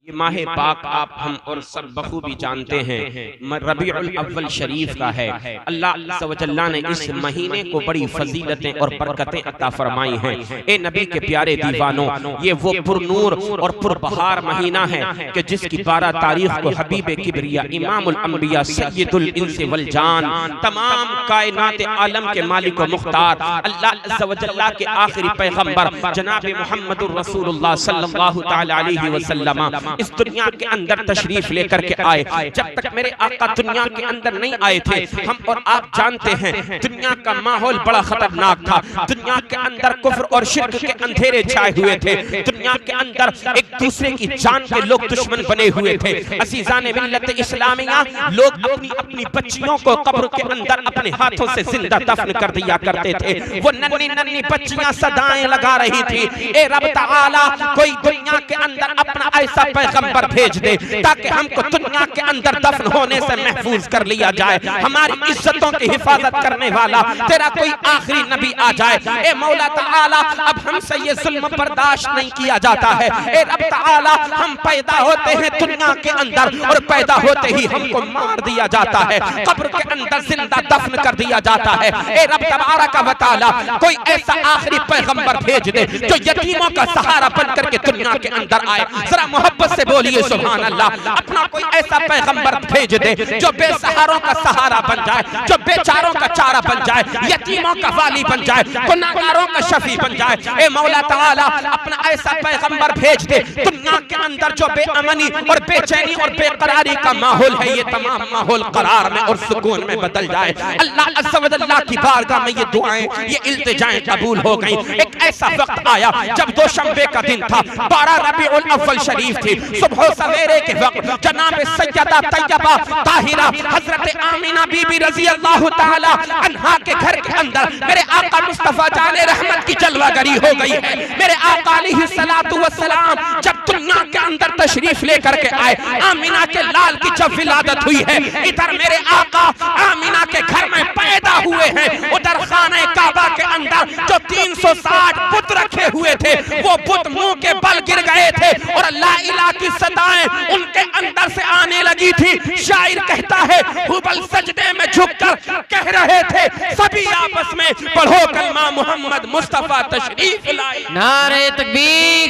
ये माह पाक आप हम और सब बखूबी जानते हैं रबीउल अव्वल शरीफ का है। अल्लाह अज़्ज़ व जल्ला ने इस महीने को बड़ी फजीलतें और बरकतें अता फरमाई हैं। ए नबी के प्यारे दीवानों, ये वो पुरनूर और पुरबहार महीना है कि जिसकी 12 तारीख को हबीब किबरिया इमामुल अंबिया सय्यदुल इंस वल जान तमाम कायनात आलम के मालिक व मुख्तार अल्लाह अज़्ज़ व जल्ला के आखिरी पैगंबर जनाब मुहम्मदुर रसूलुल्लाह सल्लल्लाहु तआला अलैहि वसल्लम इस दुनिया के अंदर तशरीफ लेकर के आए। जब तक मेरे आका दुनिया के अंदर नहीं आए थे, हम और आप जानते हैं दुनिया का माहौल बड़ा खतरनाक था। दुनिया के अंदर कुफ्र और शिर्क के अंधेरे छाए हुए थे। दुनिया के अंदर एक दूसरे की जान के लोग दुश्मन बने हुए थे। अज़ीज़ान मिल्लत इस्लामिया, लोग अपनी अपनी बच्चियों को कब्र के अंदर अपने हाथों से जिंदा दफन कर दिया करते थे। वो नन्ही नन्ही बच्चियां सदाएं लगा रही थी, ए रब तआला कोई दुनिया के अंदर अपना ऐसा पैगंबर भेज दे ताकि हमको दुनिया के अंदर दफन होने से महफूज कर लिया जाए। हमारी इज्जतों की हिफाजत करने वाला तेरा कोई आखिरी नबी आ जाए। ए मौला तआला, अब हमसे ये जुल्म बर्दाश्त नहीं किया जाता है। ए रब तआला, हम पैदा होते हैं दुनिया के अंदर और पैदा होते ही हमको मार दिया जाता है, कब्र के अंदर जिंदा दफन कर दिया जाता है। ए रब तबारक व तआला, कोई ऐसा आखिरी पैगंबर भेज दे जो यतीमों का सहारा बन करके दुनिया के अंदर आए। जरा मोहब्बत से बोलिए सुभान अल्लाह। अपना कोई ऐसा पैगंबर भेज दे जो बेसहारों का सहारा बन जाए, जो बेचारों का चारा बन जाए, यतीमों का वाली बन जाए, गुनाहगारों का शफी बन जाए। ए मौला तआला, अपना ऐसा पैगंबर भेज दे दुनिया के अंदर जो बेअमनी और बेचैनी और बेकरारी का माहौल है, ये तमाम माहौल करार में और सुकून में बदल जाए। अल्लाह अज़्ज़ व जल्ला की बारगाह में ये दुआएं, ये इल्तिजाएं कबूल हो गई। एक ऐसा वक्त आया जब दोशंबे का दिन था, 12 रबीउल अव्वल शरीफ थी। सुबह सवेरे के वक्त जनाब सैयदा तैयबा ताहिरा हजरत आमीना बीबी रजी अल्लाह ताला अन्हा के घर के अंदर मेरे आका मुस्तफा जाने रहमत की जलवागरी हो गई है। मेरे आका अलैहिस्सलातु वस्सलाम जब दुनिया के अंदर तशरीफ लेकर के आए, आमीना के लाल की जब विलादत हुई है, इधर मेरे आका आमीना के घर में पैदा हुए हैं, उधर खाने काबा के अंदर जो 360 बुत रखे हुए थे, वो बुत मुंह के बल गिर गए थे और ला इलाहा की सदाएं उनके अंदर से आने लगी थी। शायर कहता है, हुबल सजदे में झुककर कह रहे थे सभी आपस में, पढ़ो कलमा मोहम्मद मुस्तफा तशरीफ लाए। नारे तकबीर,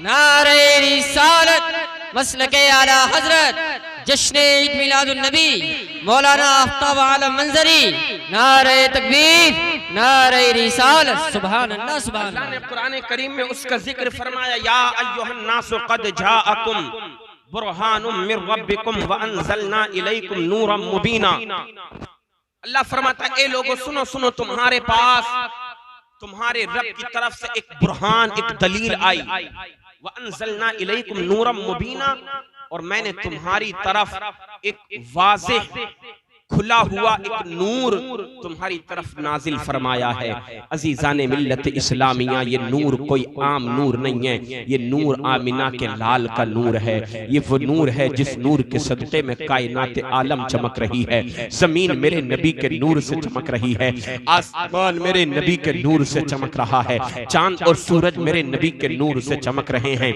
नारे रिसालत, मसलके आला हजरत, जश्न ईद मिलादुन नबी मौलाना आफ्ताब आलम मंजरी। नारे तकबीर, नारे रिसालत, सुभान अल्लाह सुभान अल्लाह ने कुरान करीम में उसका जिक्र फरमाया, या अय्युहन नासु क़द जाअकुम बुरहानुम मिर रब्बिकुम व अंज़लना इलैकुम नूरम मुबीना। अल्लाह फरमाता है, ए लोगों सुनो सुनो, तुम्हारे पास तुम्हारे रब की तरफ से एक बुरहान, एक दलील आई। व अंज़लना इलैकुम नूरम मुबीना, और मैंने तुम्हारी तरफ एक वाज़ेह खुला हुआ एक नूर तुम्हारी तरफ नाजिल फरमाया है। अजीजान मिल्लत इस्लामिया, ये नूर कोई आम नूर नहीं है, ये नूर आमिना के लाल का नूर है। ये वो नूर है जिस नूर के सदक़े में कायनात आलम चमक रही है। जमीन मेरे नबी के नूर से चमक रही है, आसमान मेरे नबी के नूर से चमक रहा है, चांद और सूरज मेरे नबी के नूर से चमक रहे हैं।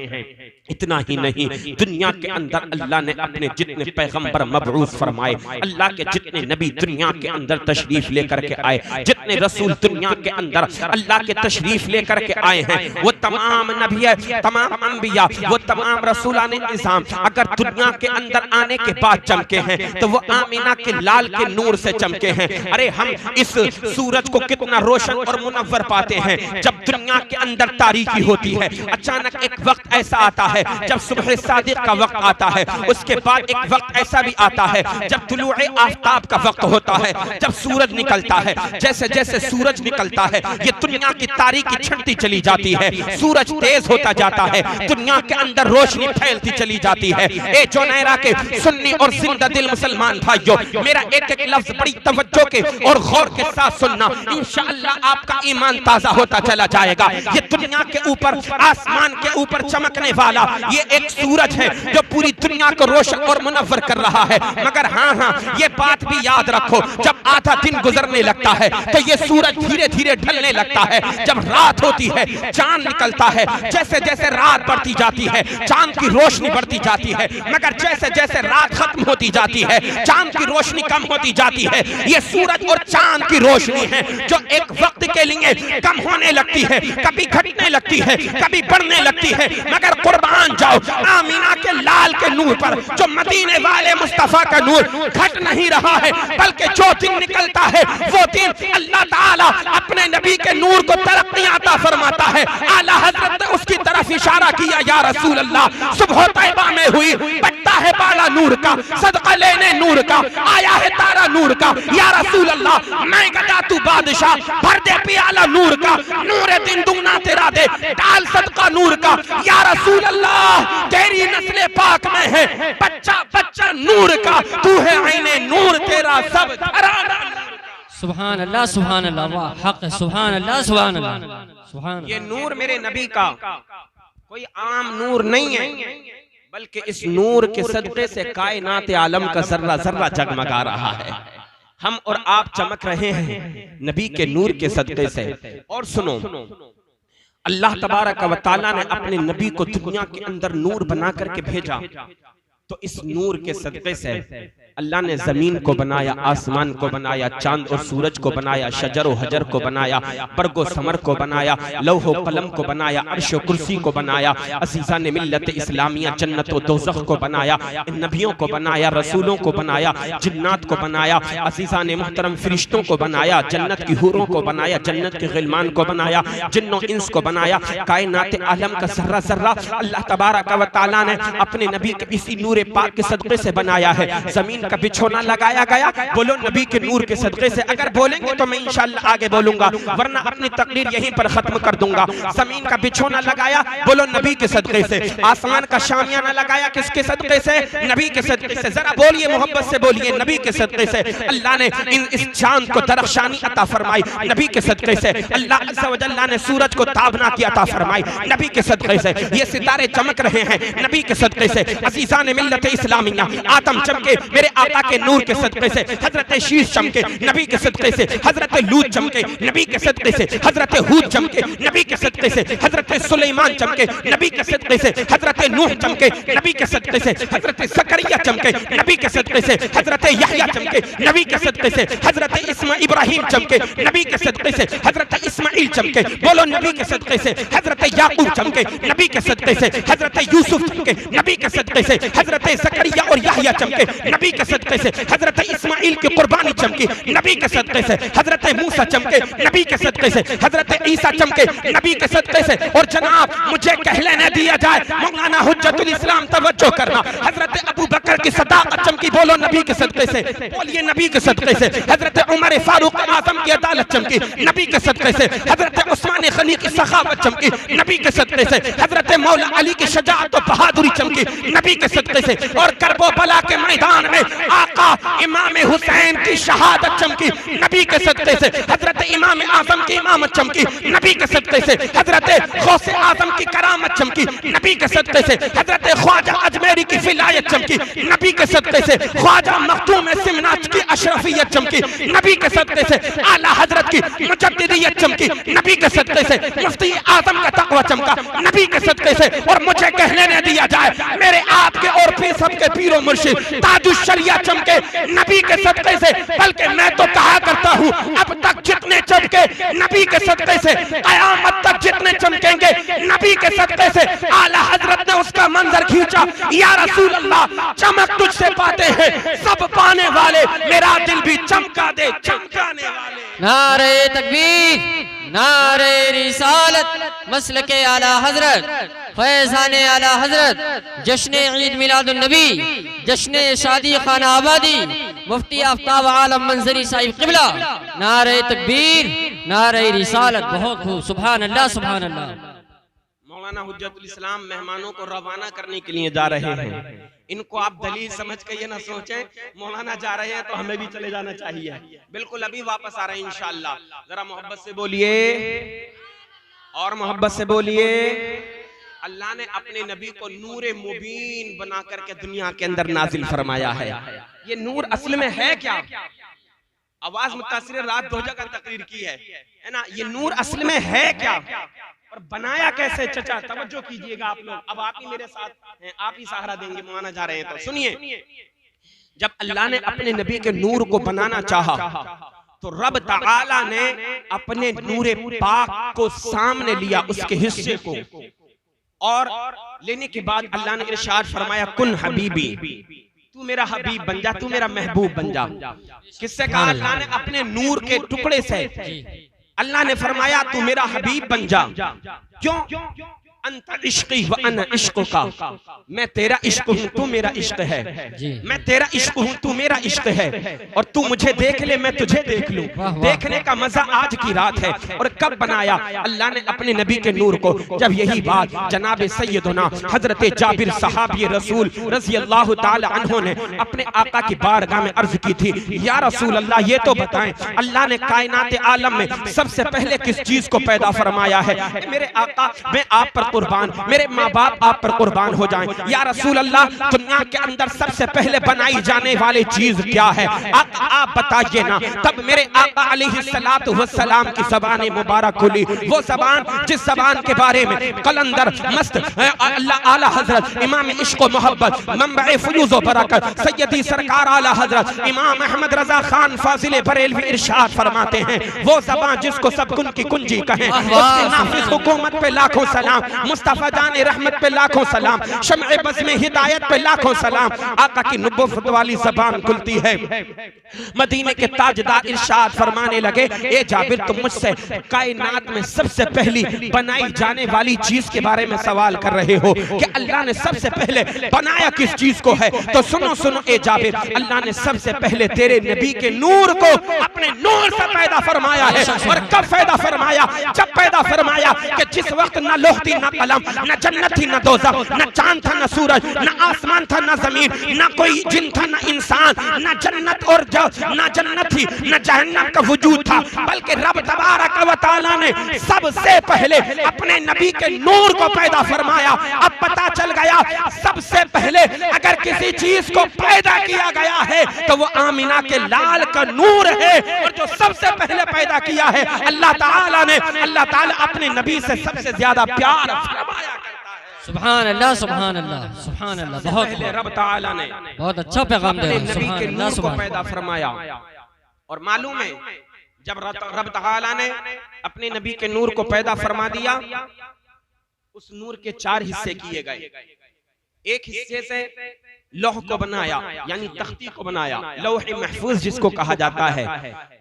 इतना ही नहीं, दुनिया के अंदर अल्लाह ने अपने जितने पैगंबर मबऊस फरमाए, अल्लाह के जितने नबी दुनिया के अंदर तशरीफ लेकर के आए, जितने रसूल दुनिया के अंदर अल्लाह के तशरीफ लेकर के आए हैं, वो तमाम नबी, तमाम अंबिया, वो तमाम रसूलाने निज़ाम अगर दुनिया के अंदर आने के बाद चमके हैं तो वो आमीना के लाल के नूर से चमके हैं। अरे हम इस सूरज को कितना रोशन और मुनव्वर पाते हैं जब दुनिया के अंदर तारीकी होती है। अचानक एक वक्त ऐसा आता है जब सुबह सादिक का वक्त आता है, उसके बाद एक वक्त ऐसा भी आता है जब तुलूए आफ्ताब का वक्त होता है, जब सूरज निकलता है। जैसे जैसे सूरज निकलता है, ये दुनिया की तारीकी छंटती चली जाती है, सूरज तेज होता जाता है, दुनिया के अंदर रोशनी फैलती चली जाती है। ए जोनैरा के सुन्नी और जिंदा दिल मुसलमान भाइयों, मेरा एक एक लफ्ज बड़ी तवज्जो के और गौर के साथ सुनना, इंशाअल्लाह आपका ईमान ताजा होता चला जाएगा। ये दुनिया के ऊपर, आसमान के ऊपर चमकने वाला ये एक सूरज है जो पूरी दुनिया को रोशन और मुनव्वर कर रहा है। मगर हाँ, ये बात भी याद रखो, जब आधा दिन गुजरने लगता है तो ये सूरज धीरे धीरे ढलने लगता है। जब रात होती है चांद निकलता है, जैसे जैसे रात बढ़ती जाती है चांद की रोशनी बढ़ती जाती है, मगर जैसे जैसे रात खत्म होती जाती है चांद की रोशनी कम होती जाती है। ये सूरज और चांद की रोशनी है जो एक वक्त के लिए कम होने लगती है, कभी घटने लगती है, कभी बढ़ने लगती है। मगर कुर्बान जाओ आमीना के लाल के नूर पर, जो मदीने वाले मुस्तफा का नूर घट नहीं रहा है, बल्कि जो दिन निकलता है वो दिन अल्लाह ताला अपने नबी के नूर को तरक्की अता फरमाता है। आला हजरत ने उसकी तरफ इशारा किया, या रसूल अल्लाह सुबह तैबा में हुई, बट्टा है बाला नूर का, सदका लेने नूर का, आया है तारा नूर का। या रसूल अल्लाह मैं गदा तू बादशाह, भर दे पियाला नूर का, नूर दिन दूना तेरा दे, डाल सदका नूर का। या रसूल अल्लाह तेरी नस्ल पाक में है बच्चा बच्चा नूर का, तू है आईने नूर तेरा सब घराना। सुभान अल्लाह, सुभान अल्लाह, वाह हक, सुभान अल्लाह, सुभान अल्लाह, सुभान। ये नूर मेरे नबी का कोई आम नूर नहीं है, बल्कि इस नूर के सदक़े से कायनात आलम का जर्रा जर्रा जगमगा रहा है। हम और आप चमक रहे हैं नबी के नूर के सदक़े से। और सुनो, अल्लाह तबारक व तआला ने अपने नबी को दुनिया के अंदर नूर बना करके भेजा, तो इस नूर के सदक़े से अल्लाह ने जमीन को बनाया, आसमान को बनाया, चांद और सूरज को बनाया, शजर और हजर को बनाया, बरगो समर को बनाया, लौह कलम को बनाया, अर्श और कुर्सी को बनाया, अज़ीज़ा ने मिल्लत इस्लामिया जन्नत और दोज़ख को बनाया, नबियों को बनाया, रसूलों को बनाया, जिन्नात को बनाया, अज़ीज़ा ने मुहतरम फरिश्तों को बनाया, जन्नत की हूरों को बनाया, जन्नत के गिलमान को बनाया, जिन्नों इंस को बनाया। कायनात आलम का जर्रा जर्रा अल्लाह तबारक व तआला ने अपने नबी के इसी नूर पाक के सदक़े से बनाया है। जमीन का बिछोना लगाया गया, बोलो नबी के नूर के सदक़े से। अगर बोलेंगे तो मैं इंशाअल्लाह आगे बोलूंगा, वरना अपनी तकरीर यहीं पर खत्म कर दूंगा। जमीन का बिछोना लगाया, बोलो नबी के सदक़े से। आसमान का शामियाना लगाया, किसके सदक़े से? नबी के सदक़े से। जरा बोलिए, मोहब्बत से बोलिए, नबी के सदक़े से। अल्लाह ने इस चांद को दरख्शानी अता फरमाई, नबी के सदक़े से। अल्लाह अज़्ज़ा व जल्ला ने सूरज को ताबना की अता फरमाई, नबी के सदक़े से। ये सितारे चमक रहे हैं नबी के सदक़े से। अज़ीज़ा ने मिल्लत इस्लामिया, आदम चमके मेरे आका के नूर के सदक़े से, हजरत शीश चमके नबी के सदक़े से, हजरत लूत चमके नबी के सदक़े से, हजरत हूद चमके नबी के सदक़े से, हजरत सुलेमान चमके नबी के सदक़े से, हजरत नूह चमके नबी के सदक़े से, हजरत ज़करिया चमके नबी के सदक़े से, हजरत यहया चमके नबी के सदक़े से, हजरत इब्राहिम चमके नबी के सदक़े से, हजरत इस्माइल चमके, बोलो नबी के सदक़े से, हजरत याकूब चमके नबी के सदक़े से, हजरत यूसुफ चमके नबी के सदक़े से, हजरत ज़करिया और यहया चमके नबी के सदक़े से, हजरत इस्माइल की कुर्बानी चमकी नबी के सदक़े से, हजरत मूसा चमके नबी के सदक़े से, हजरत ईसा चमके नबी के सदक़े से। और जनाब मुझे कह लेने दिया जाए, मौलाना हुज्जतुल इस्लाम तवज्जो करना, हजरत अबू बकर की सदाकत चमकी, बोलो नबी के सदक़े से, बोलिए नबी के सदक़े से। हजरत उमर फारूक आज़म की अदालत चमकी नबी के सदक़े से, हजरत उस्मान गनी की सखावत चमकी नबी के सदक़े से, हजरत मौला अली की शजाअत और बहादुरी चमकी नबी के सदक़े से। और करबला के मैदान में आका इमाम हुसैन की शहादत चमकी नबी के सदक़े से, हजरत इमाम आज़म की इमामत चमकी नबी के सदक़े से, हजरत गौसे आज़म की करामत चमकी नबी के सदक़े से, हजरत ख्वाजा अजमेरी की विलायत चमकी नबी के सदक़े से, ख्वाजा मखदूम सिमनात की अशरफियत चमकी नबी के सदक़े से, आला हजरत की मुजद्दिदियत चमकी नबी के सदक़े से, मुफ्ती आज़म का तक़वा चमका नबी के सदक़े से। और मुझे कहने न दिया जाए, मेरे आपके और फिर सबके पीरो मुर्शिद ताजुश शरिया चमके नबी के सदक़े से, बल्कि मैं तो कहा करता हूँ अब तक जितने चमके नबी के सदक़े से, क़यामत तक जितने चमकेंगे नबी के सदक़े से। आला हजरत ने उसका मंजर खींचा, या रसूल अल्लाह चमक तुझसे पाते हैं सब पाने वाले, मेरा दिल भी चमका दे चमकाने वाले। नारे तकबीर, नारे रिसालत, मसलके आला हजरत, फैज़ाने आला हजरत, जश्न ईद मिलादुन नबी, जश्न शादी खाना आबादी, मुफ्ती आफ्ताब आलम मंजरी साहिब क़िबला। नारे तकबीर, नारे रिसालत। बहुत खूब, सुभान अल्लाह, सुभान अल्लाह। मौलाना हुज्जतुल इस्लाम मेहमानों को रवाना करने के लिए जा रहे हैं। इनको आप दलील समझ के ये ना सोचें मौलाना जा रहे हैं तो हमें भी चले जाना चाहिए। बिल्कुल अभी वापस आ रहे हैं इंशाअल्लाह। जरा मोहब्बत से बोलिए और मोहब्बत से बोलिए, अल्लाह ने अपने नबी को नूरे मुबीन बना करके दुनिया के अंदर नाजिल फरमाया है। ये नूर असल में है क्या? आवाज मुतासिर रात 2 जगह तकरीर की है ना। ये नूर असल में है क्या और बनाया कैसे? चचा तवज्जो कीजिएगा आप लोग, अब आप ही मेरे साथ हैं, आप ही सहारा देंगे, मुआना जा रहे हैं तो सुनिए। जब अल्लाह ने अपने नबी के नूर को बनाना चाहा तो रब तआला ने अपने नूरे पाक को सामने लिया, उसके हिस्से को, और लेने के बाद अल्लाह ने इरशाद फरमाया कुन हबीबी, तू मेरा हबीब बन जा, तू मेरा महबूब बन जा। किससे कहा? अल्लाह ने अपने नूर के टुकड़े से अल्लाह ने फरमाया तू मेरा हबीब बन जा। क्यों? अंत इश्क़ी व अना इश्क़ का, मैं तेरा इश्क हूँ, तू मेरा इश्क है। मैं तेरा इश्क हूँ, तू मेरा इश्क है, और तू मुझे देख ले, मैं तुझे देख लूं। देखने का मजा आज की रात है। और कब बनाया अल्लाह ने अपने नबी के नूर को? जब यही बात जनाब सैयदना हजरत जाबिर सहाबी रसूल रज़ी अल्लाह ताला अन्हु ने अपने आका की बारगाह में अर्ज की थी, या रसूल अल्लाह ये तो बताएं अल्लाह ने कायनात आलम में सबसे पहले किस चीज को पैदा फरमाया है? मेरे आका मैं आप पर कुर्बान, मेरे माँ बाप आप पर कुर्बान हो जाएं। या रसूल अल्लाह दुनिया के अंदर सबसे पहले बनाई जाने वाली चीज क्या है? आप बताइए ना। तब मेरे आका अलैहिस्सलातु वस्सलाम की ज़बान मुबारक खुली, वो ज़बान जिस ज़बान के बारे में कलंदर मस्त अल्लाह आला हजरत इमाम इश्क व मोहब्बत मंबए फुयूज़ व बरकत सैयदी सरकार आला हजरत इमाम अहमद रजा खान फाजिल बरेलवी इरशाद फरमाते हैं, वो ज़बान जिसको सब कुन की कुंजी कहें, उसके नाफिज हुकूमत पे लाखों सलाम, मुस्तफा जान रहमत पे लाखों सलाम, शम्ए बज़ में हिदायत पे लाखों सलाम। आका की नबुव्वत वाली ज़बान खुलती है। मदीने के ताजदार इरशाद फरमाने लगे, ए जाबिर तुम मुझसे कायनात में सबसे पहली बनाई जाने वाली चीज के बारे में सवाल कर रहे हो कि अल्लाह ने सबसे पहले बनाया किस चीज को है? तो सुनो सुनो ए जाबिर, अल्लाह ने सबसे पहले तेरे नबी के नूर को अपने नूर से पैदा फरमाया है। और कब पैदा फरमाया? जब पैदा फरमाया कि जिस वक्त न लोह थी, न कलम, न जन्नत थी, न दोज़ख, न चांद था, न सूरज, न आसमान था, न जमीन, न कोई जिन था, न इंसान, न जन्नत और न जन्नत थी, न जहन्नम का वजूद था, बल्कि रब तबारक व तआला ने सबसे पहले अपने नबी के नूर को पैदा फरमाया। अब पता चल गया सबसे पहले अगर किसी चीज को पैदा किया गया है तो वो आमिना के लाल का नूर है, और जो सबसे पहले पैदा किया है अल्लाह ताला ने, अल्लाह ताला अपने नबी से सबसे ज्यादा प्यार फरमाया करता है। सुभान अल्लाह, सुभान अल्लाह, सुभान अल्लाह। बहुत पहले रब ताला ने बहुत अच्छा पैगाम दे रहे हैं। नबी के नूर को सुभान पैदा फरमाया। और मालूम है जब रब ताला ने अपने नबी के नूर को पैदा फरमा दिया, उस नूर के 4 हिस्से किए गए। एक हिस्से से लौह को बनाया, यानी तख्ती को बनाया, लौह महफूज जिसको कहा जाता है,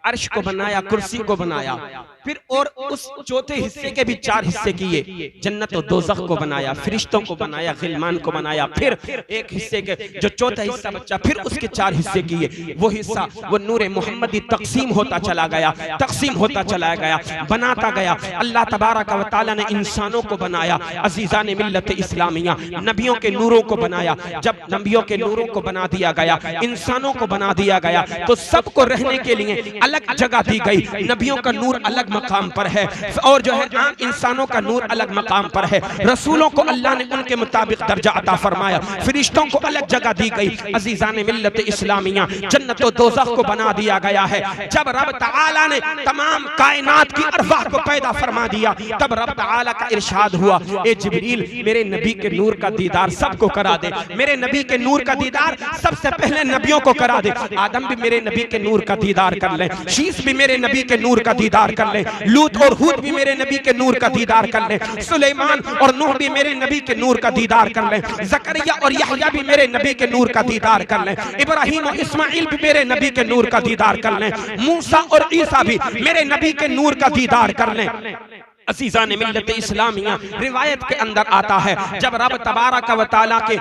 अर्श को बनाया, कुर्सी को बनाया। फिर और उस चौथे हिस्से के भी 4 हिस्से किए, जन्नत और दोज़ख को बनाया, फरिश्तों को बनाया, गिलमान को बनाया। फिर एक हिस्से के जो चौथा हिस्सा बच्चा, फिर उसके 4 हिस्से किए। वो हिस्सा वो नूरे मोहम्मदी तकसीम होता चला गया, तकसीम होता चला गया, बनाता गया। अल्लाह तबारक व तआला ने इंसानों को बनाया, अजीज़ान मिल्लत इस्लामिया, नबियों के नूरों को बनाया। जब नबियों के नूरों को बना दिया गया, इंसानों को बना दिया गया, तो सबको रहने के लिए अलग जगह दी गई। नबियों का नूर अलग मकाम पर है, और जो है आम इंसानों का नूर अलग मकाम पर है। रसूलों को अल्लाह ने उनके मुताबिक दर्जा अता फरमाया, फरिश्तों को अलग जगह दी गई। अजीज़ान मिल्लत इस्लामिया, जन्नत और दोज़ख को बना दिया गया है। जब रब तआला ने तमाम कायनात की अरवाह को पैदा फरमा दिया, तब रब तआला का इरशाद हुआ, ए जिब्रील मेरे नबी के नूर का दीदार सबको करा दे। मेरे नबी के नूर का दीदार सबसे पहले नबियों को करा दे। आदम भी मेरे नबी के नूर का दीदार कर ले, शीश भी मेरे नबी के नूर का दीदार कर ले, लूत और हूद भी मेरे नबी के नूर का दीदार कर ले, सुलेमान और नूह भी मेरे नबी के नूर का दीदार कर ले, ज़करिया और यहया भी मेरे नबी के नूर का दीदार कर ले, इब्राहीम और इस्माइल भी मेरे नबी के नूर का दीदार कर ले, मूसा और ईसा भी मेरे नबी के नूर का दीदार कर ले। अज़ीज़ान मिल्लत इस्लामिया, रिवायत के अंदर आता है जब रब तबारक व तआला के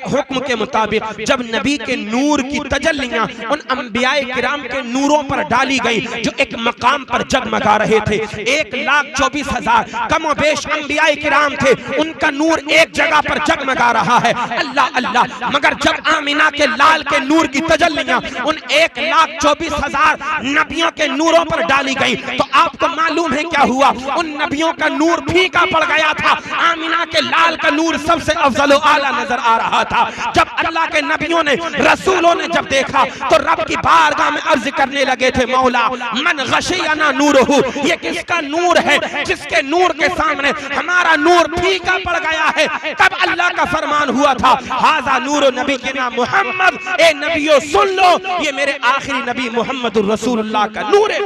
हुक्म के मुताबिक जब नबी के नूर की तजल्लियां उन अंबियाए किराम के नूरों पर डाली गई जो एक मकाम पर जगमगा रहे थे। 1,24,000 कमोबेश अंबियाए किराम थे, उनका नूर एक जगह पर जगमगा रहा है। अल्लाह अल्लाह, मगर जब आमिना के लाल के नूर की तजल्लियां उन 1,24,000 नबियों के नूरों पर डाली गई तो आपको मालूम है क्या हुआ? उन नबियों का नूर फीका पड़ गया था। आमिना के लाल का नूर सबसे अफजल व आला नजर आ रहा था। जब अल्लाह के नबियों ने, रसूलों ने जब देखा तो रब की बारगाह में अर्ज करने लगे थे, मौला मन गशियना नूरुहु, ये किसका नूर है जिसके नूर के सामने हमारा नूर फीका पड़ गया है। तब अल्लाह का फरमान हुआ था, हाजा नूर नबीना मोहम्मद, ए नबियों सुन लो, ये मेरे आखिरी नबी मोहम्मदुर रसूलुल्लाह का नूर है।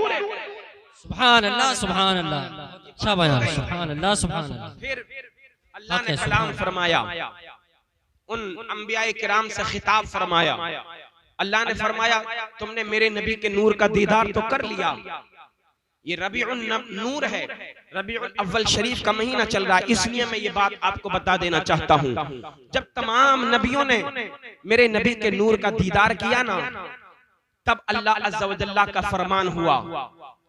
सुभान अल्लाह, सुभान अल्लाह, अच्छा बयान, सुभान अल्लाह, सुभान अल्लाह। फिर अल्लाह ने कलाम फरमाया, उन अंबिया किराम से खिताब फरमाया। अल्लाह ने फरमाया, तुमने मेरे नबी के नूर का दीदार तो कर लिया। ये रबीउन नूर है, रबीउल अव्वल शरीफ का महीना चल रहा है, इसलिए मैं ये बात आपको बता देना चाहता हूँ। जब तमाम नबियों ने मेरे नबी के नूर का दीदार किया ना, तब अल्लाह अज़्ज़ा व जल्ला का फरमान हुआ,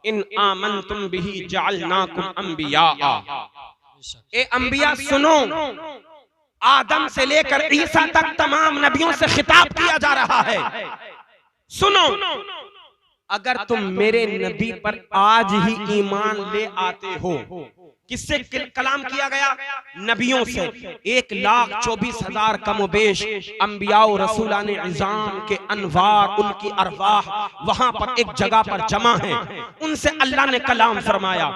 इन आमनतुम बिही जअलनाकुम अंबिया। ए अंबिया सुनो, आदम से लेकर ईसा तक तमाम नबियों से खिताब किया जा रहा है। सुनो, अगर तुम मेरे नबी पर आज ही ईमान ले आते हो, किससे कलाम किया गया? नबियों से। 1,24,000 कमोबेश अंबिया रसूलान इज़ाम के अनवार, उनकी अरवाह वहां पर एक जगह पर जमा है। उनसे अल्लाह ने कलाम फरमाया।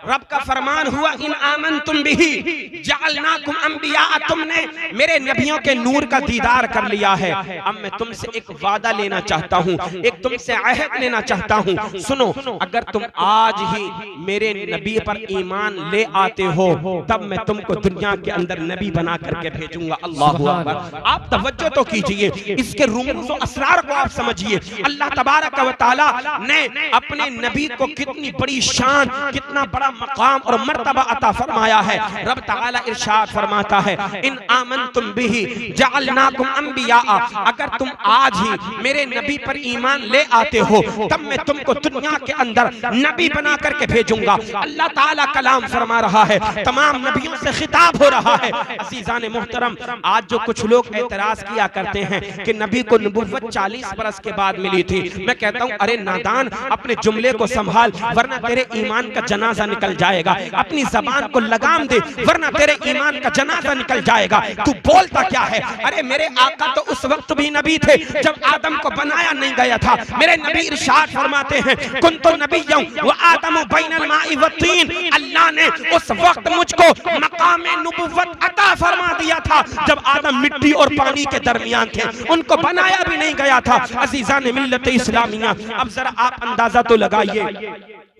रब का फरमान हुआ, इन आमनतुम बिही जअलनाकुम अंबिया, तुमने मेरे नबियों के नूर का दीदार कर लिया है। अब मैं तुमसे एक वादा लेना चाहता हूँ, एक तुमसे अहद लेना चाहता हूँ। सुनो, अगर तुम आज ही मेरे नबी पर ईमान ले आते हो, तब मैं तुमको दुनिया के अंदर नबी बना करके भेजूंगा। अल्लाह अकबर। आप तवज्जो तो कीजिए, इसके रूमूज़ और असरार को आप समझिए। अल्लाह तबारक व तआला ने अपने नबी को कितनी बड़ी शान, कितना बड़ा मकाम और मर्तबा अता फरमाया है। रब तआला इरशाद फरमाता है, इन आमनतुम बिही जअलनाकुम अंबिया, अगर तुम आज ही मेरे नबी पर ईमान ले आते हो, तब मैं तुमको दुनिया के अंदर नबी बना करके भेजूंगा। अल्लाह ताला कलाम फरमा रहा है, तमाम नबियों से खिताब हो रहा है। अज़ीज़ान मोहतरम, आज जो कुछ लोग एतराज किया करते हैं कि नबी को नबुव्वत 40 बरस के बाद मिली थी, मैं कहता हूँ, अरे नादान, अपने जुमले को संभाल, वरना तेरे ईमान का जनाजा निकल जाएगा। अपनी जबान को लगाम दे, वरना तेरे ईमान का जनाजा निकल जाएगा। तू बोलता क्या है? अरे मेरे आका तो उस वक्त भी नबी थे जब आदम को बनाया नहीं गया था। मेरे नबी इरशाद फरमाते हैं, कुन्तु नबिय्यन व आदम बैनल माइ व तीन, अल्लाह ने उस वक्त मुझको मकाम नबुव्वत अता फरमा दिया था जब आदम मिट्टी और पानी के दरमियान थे, उनको बनाया भी नहीं गया था। अज़ीज़ान मिल्लत इस्लामिया, अब जरा आप अंदाजा तो लगाइए,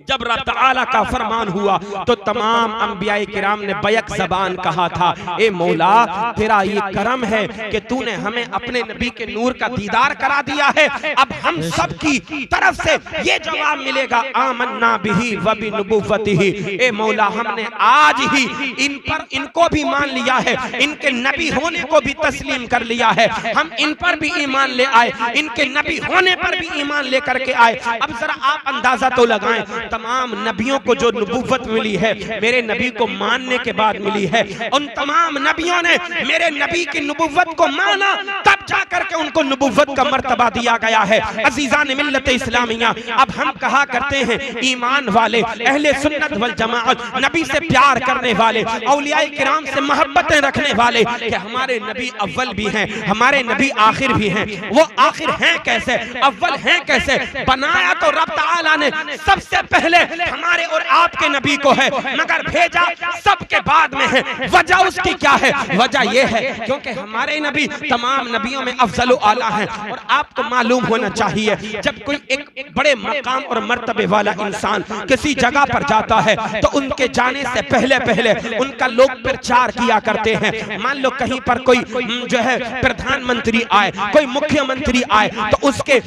जब रब तआला का फरमान हुआ तो तमाम अंबिया किराम ने बैक ज़बान कहा था, ए मौला, तेरा ये करम है कि तूने हमें अपने नबी के नूर का दीदार करा दिया है। अब हम सब की तरफ से ये जवाब मिलेगा, आमन्ना बिही व बिनुबुव्वतिही। ए मौला, हमने आज ही इन पर, इनको भी मान लिया है, इनके नबी होने को भी तस्लीम कर लिया है। हम इन पर भी ईमान ले आए, इनके नबी होने पर भी ईमान लेकर के आए। अब जरा आप अंदाजा तो लगाएं, तमाम नबियों को जो नबुव्वत मिली है, मेरे नबी को मानने के बाद मिली है। उन तमाम नबियों ने मेरे नबी की नबुव्वत को माना, तब जाकर के उनको नबुव्वत का मर्तबा दिया गया है। अज़ीज़ान मिल्लत इस्लामिया, अब हम कहा करते हैं, ईमान वाले, अहले सुन्नत वल जमाअत, नबी से प्यार करने वाले, औलिया किराम से मोहब्बतें रखने वाले, कि हमारे नबी अव्वल भी हैं, हमारे नबी आखिर भी हैं। वो आखिर हैं कैसे, अव्वल हैं कैसे? बनाया तो रब तआला ने सबसे पहले हमारे और आपके नबी को है, मगर भेजा सबके बाद में है। वजह उसकी क्या है? वजह यह है क्योंकि हमारे नबी तमाम नबियों में अफजल आला है। और आपको मालूम होना चाहिए, जब कोई एक बड़े मकाम और मर्तबे वाला इंसान किसी जगह पर जाता है, तो उनके जाने से पहले पहले उनका लोग प्रचार किया करते हैं। मान लो कहीं पर कोई जो है प्रधानमंत्री आए, कोई मुख्यमंत्री आए, तो उसके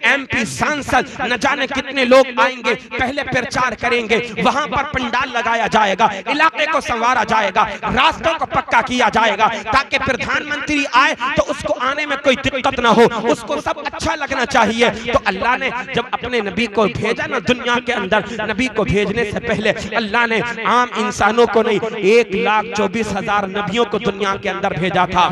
MP सांसद न जाने कितने लोग आएंगे, पहले प्रचार करेंगे, वहां पर पंडाल लगाया जाएगा, इलाके को संवारा जाएगा, रास्तों को पक्का किया जाएगा, ताकि प्रधानमंत्री आए तो उसको आने में कोई दिक्कत ना हो, उसको सब अच्छा लगना चाहिए। तो अल्लाह ने जब अपने नबी को भेजा ना दुनिया के अंदर, नबी को भेजने से पहले अल्लाह ने आम इंसानों को नहीं, 1,24,000 नबियों को दुनिया के अंदर भेजा था।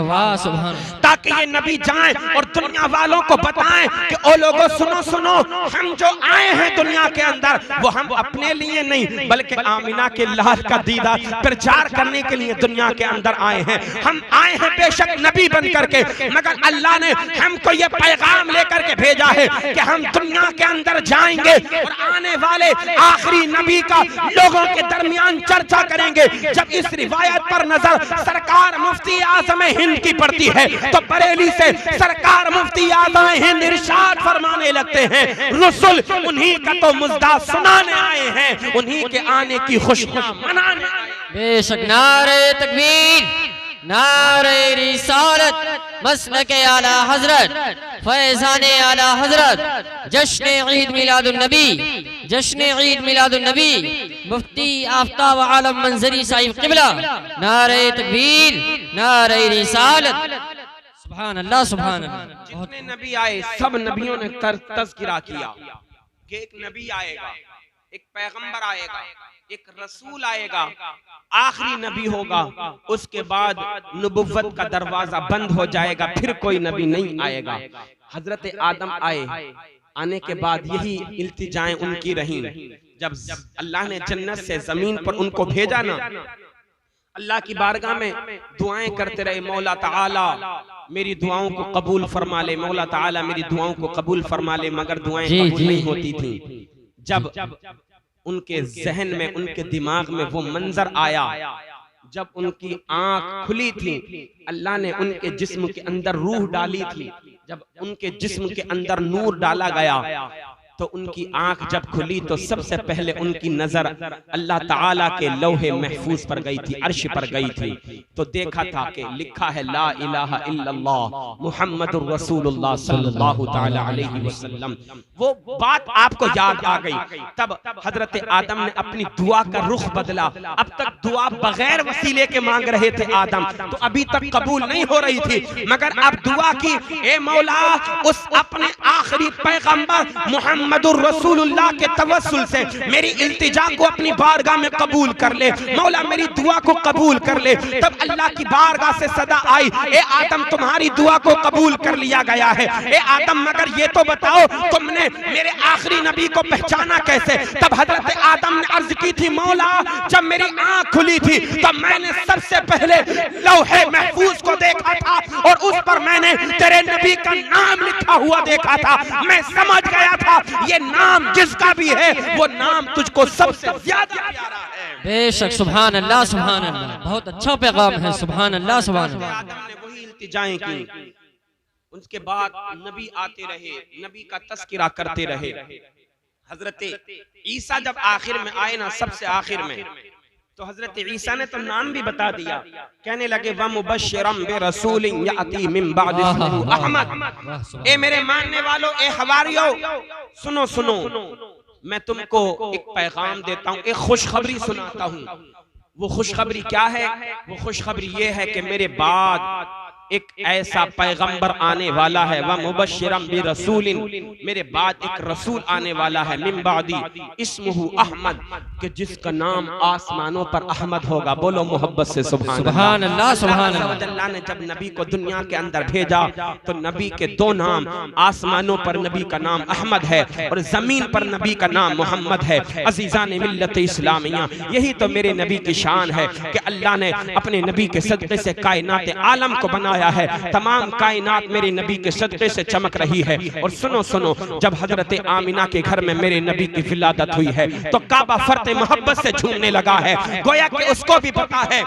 ताकि ये नबी जाएं और दुनिया वालों को बताएं कि ओ लोगों सुनो सुनो, हम जो आए हैं दुनिया के अंदर वो हम अपने लिए नहीं बल्कि आमिना के लाल का दीदार प्रचार करने के लिए दुनिया के अंदर आए हैं। हम आए हैं बेशक नबी बन करके, मगर अल्लाह ने हमको ये पैगाम लेकर के भेजा है कि हम दुनिया के अंदर जाएंगे और आने वाले आखिरी नबी का लोगों के दरमियान चर्चा करेंगे। जब इस रिवायत पर नजर सरकार मुफ्ती आज़म हिंद की पड़ती है तो बरेली से सरकार मुफ्ती आज़म हिंद इरशाद फरमाने लगते हैं, रसूल उन्हीं का तो मुजदा सुनाने आए हैं, उन्हीं के आने की खुशियां मनाने आए हैं। बेशक नारे तकबीर, नारे रिसालत, मसलके आला हजरत, फैज़ाने आला हजरत, जश्न ईद मिलादुन नबी, जश्न ईद मिलादुन नबी, मुफ्ती आफ्ताब आलम मंजरी साहिब क़िबला, नारे तकबीर, नारे रिसालत। सुभान अल्लाह, सुभान अल्लाह। जितने नबी आए सब नबियों ने तज़किरा किया कि एक नबी आएगा, एक पैगंबर आएगा, एक रसूल आएगा, आखिरी नबी होगा, उसके बाद नबुव्वत का दरवाजा बंद हो जाएगा, फिर कोई नबी नहीं आएगा। हजरत आदम आए, आने के बाद यही इल्तिजाएं उनकी रहीं। जब अल्लाह ने जन्नत से जमीन पर उनको भेजा ना, अल्लाह की बारगाह में दुआएं करते रहे, मौला ताला मेरी दुआओं को कबूल फरमा ले, मौला ताला मेरी दुआओं को कबूल फरमा ले, मगर दुआएं कबूल नहीं होती थी। जब उनके जहन में, उनके दिमाग में वो मंजर आया, जब उनकी आंख खुली थी, अल्लाह ने उनके जिस्म के अंदर रूह डाली थी, जब उनके जिस्म के अंदर नूर डाला गया तो उनकी आंख जब खुली तो सबसे पहले उनकी नजर अल्लाह ताला के लौहे महफूज पर गई थी, अर्श पर गई थी। तो देखा था कि लिखा है ला इलाहा इल्लल्लाह मुहम्मदुर रसूलुल्लाह सल्लल्लाहु ताला अलैहि वसल्लम। वो बात आपको याद आ गई। तब हजरत आदम ने अपनी दुआ का रुख बदला। अब तक दुआ बगैर वसीले के मांग रहे थे आदम, तो अभी तक कबूल नहीं हो रही थी, मगर अब दुआ की, ए मौला उस अपने आखिरी पैगंबर मुहम्मदुर रसूलुल्लाह के तवस्सुल से मेरी इल्तिजा को अपनी बारगाह में कबूल कर ले, मौला मेरी दुआ को कबूल कर ले। तब अल्लाह की बारगाह से सदा आई, ए आदम तुम्हारी दुआ को कबूल कर लिया गया है। ए आदम मगर ये तो बताओ तुमने मेरे आखिरी नबी को पहचाना कैसे? तब हजरत आदम ने अर्ज की थी, मौला जब मेरी आंख खुली थी तब मैंने सबसे पहले लौहे महफूज को देखा था और उस पर मैंने तेरे नबी का नाम लिखा हुआ देखा था। मैं समझ गया था ये नाम जिसका भी है वो नाम तुझको सबसे ज्यादा प्यारा है। बेशक सुभान अल्लाह, सुभान अल्लाह, बहुत अच्छा पैगाम है। सुभान अल्लाह, सुभान अल्लाह। आदम ने वही इल्तिजाएं की, उसके बाद नबी आते रहे, नबी का तस्किरा करते रहे। हजरत ईसा जब आखिर में आए ना, सबसे आखिर में, तो हजरत ईसा ने तो नाम भी बता दिया, कहने लगे व मुबश्शिरम बिरसूलिन याती मिन बाद इस्मुहु अहमद। ए मेरे मानने वालों, ए हवारियों, सुनो सुनो, मैं तुमको एक पैगाम देता हूँ, एक खुशखबरी सुनाता हूँ। वो खुशखबरी क्या है? वो खुशखबरी ये है कि मेरे बाद एक ऐसा पैगंबर आने वाला है, वह मुबश्शिरम बिरसूलिन, मेरे बाद एक रसूल आने वाला है, मिन बादी इस्मुहु अहमद, कि जिसका नाम आसमानों पर अहमद होगा। बोलो मोहब्बत से सुभान अल्लाह, सुभान अल्लाह। अल्लाह ने जब नबी को दुनिया के अंदर भेजा तो नबी के दो नाम, आसमानों पर नबी का नाम अहमद है और जमीन पर नबी का नाम मोहम्मद है। अजीजान मिल्लत इस्लामिया, यही तो मेरे नबी की शान है कि अल्लाह ने अपने नबी के सदक़े से कायनात आलम को बनाया है। तमाम कायनात मेरे नबी के सदक़े से चमक रही है। और सुनो सुनो, जब हजरत आमिना के घर में मेरे नबी की विलादत हुई है तो काबा फर्ते मोहब्बत से झूमने लगा है, गोया कि उसको भी पता है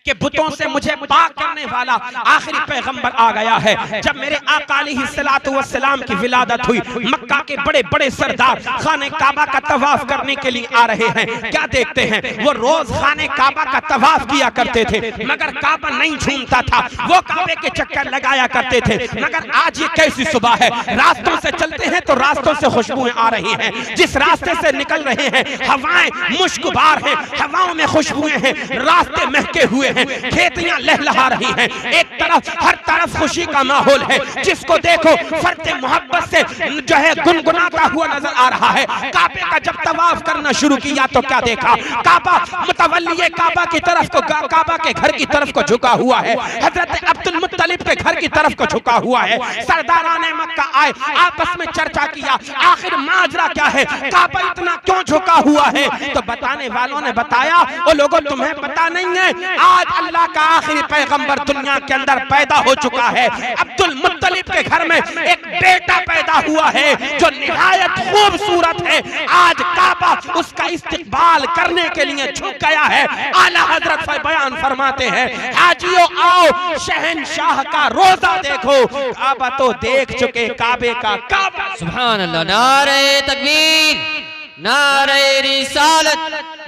कि बुतों से मुझे पाक करने वाला आखिरी पैगंबर आ गया है। जब मेरे आका अलैहिस्सलातु वस्सलाम की विलादत हुई, मक्का के बड़े बड़े सरदार खाने काबा का तवाफ करने के लिए आ रहे हैं। क्या देखते हैं? वो रोज खाने काबा का तवाफ किया करते थे, मगर काबा नहीं झूमता था। वो काबे के चक्कर लगाया करते थे। मगर आज ये कैसी सुबह है, रास्तों से चलते हैं तो रास्तों से खुशबुएं आ रही हैं। जिस रास्ते से निकल रहे हैं हवाएं मुश्कबार हैं, हवाओं में खुशबुएं हैं, रास्ते महके हुए हैं। हैं, खेतियां लहलहा रही हैं, एक तरफ हर तरफ खुशी का माहौल है, जिसको देखो फर्द मोहब्बत से जो है गुनगुनाता हुआ नजर आ रहा है। काबे का जब तवाफ करना शुरू किया तो क्या देखा, काबा मुतवल्ली काबा की तरफ को, काबा के घर की तरफ को झुका हुआ है, हजरत अब्दुल मुत्तलिब के घर की तरफ को झुका हुआ है। सरदाराने मक्का आए, आपस में चर्चा किया आखिर माजरा क्या है, काबा इतना क्यों झुका हुआ है। तो बताने वालों ने बताया, ओ लोगों तुम्हें पता नहीं है, आज अल्लाह का आखिरी पैगंबर दुनिया के अंदर पैदा हो चुका है। अब्दुल मुत्तलिब के घर में एक बेटा पैदा हुआ है जो निहायत खूबसूरत है। आज काबा उसका इस्तिकबाल करने के लिए झुक गया है। आला हजरत बयान फरमाते हैं, हाजियों आओ शहंशाह का रोजा देखो, काबा तो देख चुके काबे का काबा। सुभान अल्लाह। नारे तकबीर, नारे रिसालत,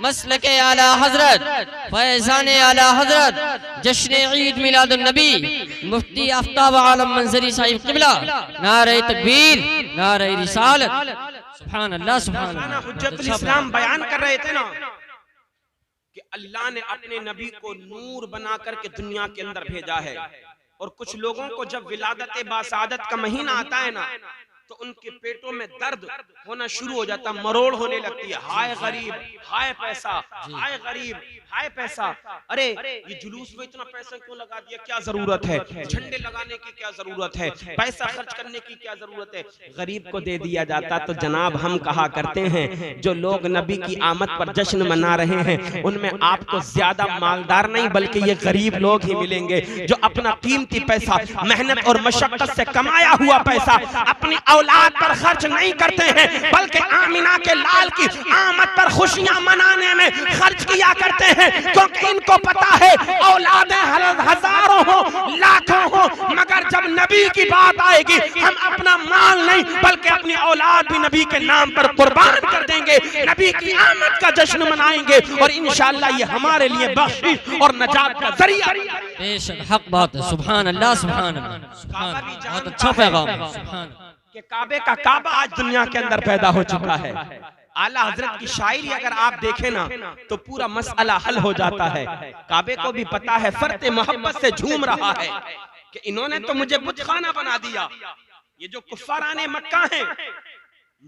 मसलके आला हजरत, फैज़ान आला हजरत, जश्न ईद मिलादुन नबी, मुफ्ती आफ्ताब आलम मंजरी साहिब क़िबला। नारे तकबीर, नारे रिसालत। सुभान अल्लाह, सुभान अल्लाह। हुज्जतुल इस्लाम बयान कर रहे थे ना कि अल्लाह ने अपने नबी को नूर बना करके दुनिया के अंदर भेजा है। और कुछ लोगों को जब विलादत बासादत का महीना आता है ना, तो उनके पेटों में दर्द होना शुरू हो जाता, मरोड़ होने लगती है। हाय गरीब, हाय पैसा, हाय गरीब, हाय पैसा। अरे ये जुलूस में इतना पैसा क्यों लगा दिया, क्या जरूरत है, झंडे लगाने की क्या जरूरत है, पैसा खर्च करने की क्या जरूरत है। गरीब को दे दिया जाता। तो जनाब हम कहा करते हैं, जो लोग नबी की आमद पर जश्न मना रहे हैं उनमें आपको ज्यादा मालदार नहीं बल्कि ये गरीब लोग ही मिलेंगे, जो अपना कीमती पैसा, मेहनत और मशक्कत से कमाया हुआ पैसा अपनी औलाद पर खर्च नहीं करते हैं, बल्कि आमिना के लाल की आमद पर खुशियां मनाने में खर्च किया करते हैं। क्योंकि इनको पता है औलादें हजारों हो, लाखों हो, मगर जब नबी की बात आएगी हम अपना माल नहीं बल्कि अपनी औलाद भी नबी के नाम पर कुर्बान कर देंगे, नबी की आमद का जश्न मनाएंगे और इंशाअल्लाह ये हमारे लिए बख्शिश और नजात का जरिया। बेशक हक बात है। सुभान अल्लाह, सुभान अल्लाह, सुभान अल्लाह। बहुत अच्छा पैगाम है। सुभान कि काबे का काबा आज दुनिया के अंदर पैदा हो चुका है। आला हजरत की शायरी अगर आप देखें ना तो पूरा मसला हल हो जाता है। काबे को भी पता है, फर्द मोहब्बत से झूम रहा है कि इन्होंने तो मुझे बुतखाना बना दिया। ये जो कुफ्फाराने मक्का हैं,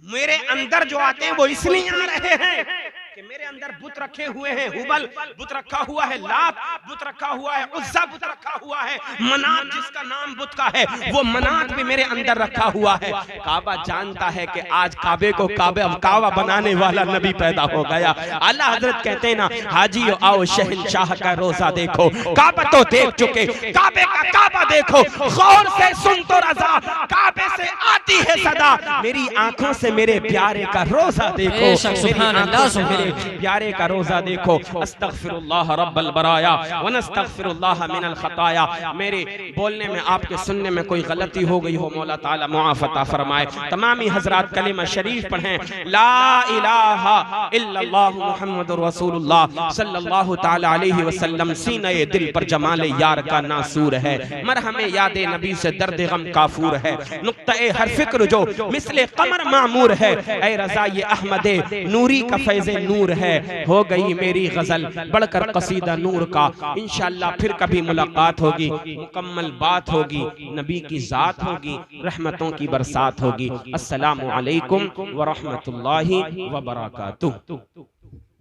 मेरे अंदर जो आते हैं वो इसलिए आ रहे हैं कि मेरे अंदर बुत रखे हुए हैं। हुबल बुत रखा हुआ है, लात बुत रखा हुआ है, उज़्ज़ा बुत रखा हुआ है, मनात जिसका नाम बुत का है वो मनात भी मेरे अंदर रखा हुआ है। काबा जानता है कि आज काबे को काबा बनाने वाला नबी पैदा हो गया। आला हजरत कहते हैं ना, हाजियो आओ शहंशाह का रोजा देखो, काबा तो देख चुके, काबे का काबा देखो, गौर से सुन तो रज़ा, काबे से आती है सदा, मेरी आंखों से मेरे प्यारे का रोजा देखो, सुभान अल्लाह, सुभान प्यारे का रोजा देखो। अस्तगफिरुल्लाह रब्बल बराया व नस्तगफिरुल्लाह मिनल खताया। मेरे बोलने में आपके सुनने में कोई गलती हो गई हो, मौला ताला मुआफ़ अता फरमाए। तमामी हजरात कलिमा शरीफ पढ़ें, ला इलाहा इल्लल्लाह मुहम्मदुर रसूलुल्लाह सल्लल्लाहु ताला अलैहि वसल्लम सीने दिल पर जमाले यार का नासूर है, मरहमे यादे नबी से दर्द गम काफूर है, नुक्ते हर फिक्र जो मिसले कमर मामूर है, ऐ रज़ा ये अहमदे नूरी का फैज़े नूर है, हो गई मेरी गजल बढ़कर कसीदा नूर का। इंशाअल्लाह फिर कभी मुलाकात होगी, मुकम्मल बात होगी, नबी की जात होगी, रहमतों की बरसात होगी। अस्सलामु अलैकुम व रहमतुल्लाहि व बरकातुहू।